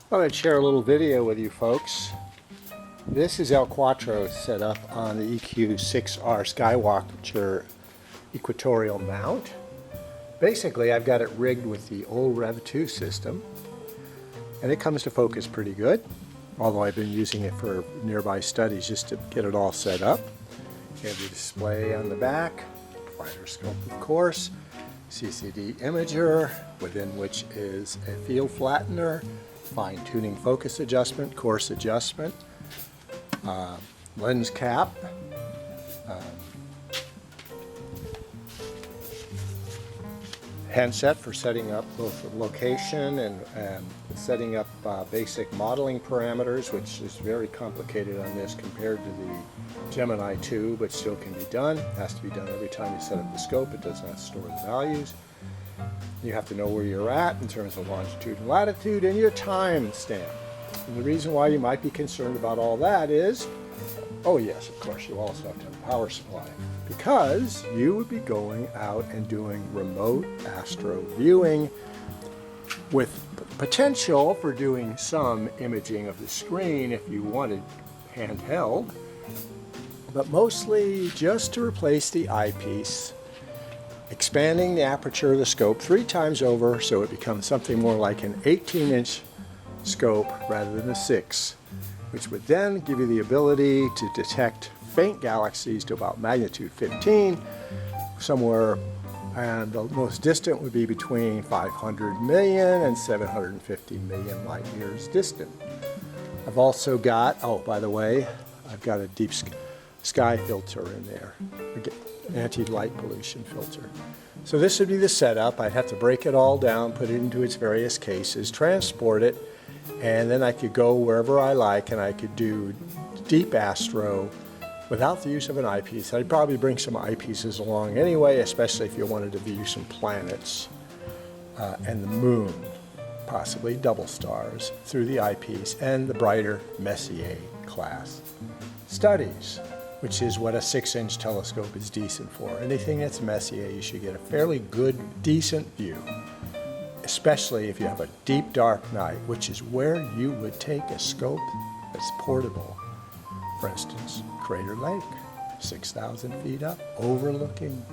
I thought I'd share a little video with you folks. This is El Quattro set up on the EQ6R Skywatcher equatorial mount. Basically, I've got it rigged with the old Rev II system, and it comes to focus pretty good, although I've been using it for nearby studies just to get it all set up. You have the display on the back, wider scope of course, CCD imager, within which is a field flattener, fine-tuning focus adjustment, course adjustment, lens cap, handset for setting up both the location and setting up basic modeling parameters, which is very complicated on this compared to the Gemini 2, but still can be done. It has to be done every time you set up the scope. It does not store the values. You have to know where you're at in terms of longitude and latitude and your time stamp. And the reason why you might be concerned about all that is, oh yes, of course, you also have to have a power supply, because you would be going out and doing remote astro viewing with potential for doing some imaging of the screen if you wanted handheld, but mostly just to replace the eyepiece, expanding the aperture of the scope 3 times over so it becomes something more like an 18-inch scope rather than a 6, which would then give you the ability to detect faint galaxies to about magnitude 15 somewhere, and the most distant would be between 500 million and 750 million light years distant. I've also got, oh by the way, I've got a deep sky filter in there, anti-light pollution filter. So this would be the setup. I'd have to break it all down, put it into its various cases, transport it, and then I could go wherever I like and I could do deep astro without the use of an eyepiece. I'd probably bring some eyepieces along anyway, especially if you wanted to view some planets and the moon, possibly double stars, through the eyepiece, and the brighter Messier class studies, which is what a 6-inch telescope is decent for. Anything that's Messier, you should get a fairly good, decent view, especially if you have a deep, dark night, which is where you would take a scope that's portable. For instance, Crater Lake, 6,000 feet up, overlooking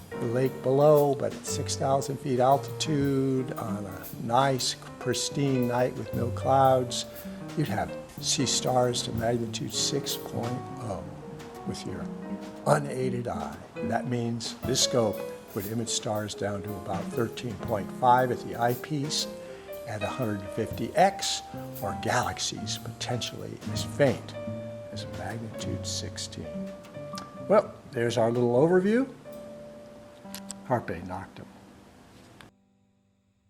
the lake below, but at 6,000 feet altitude on a nice, pristine night with no clouds, you'd see stars to magnitude 6.0 with your unaided eye. And that means this scope would image stars down to about 13.5 at the eyepiece at 150x, or galaxies potentially as faint as magnitude 16. Well, there's our little overview. Harpe knocked him.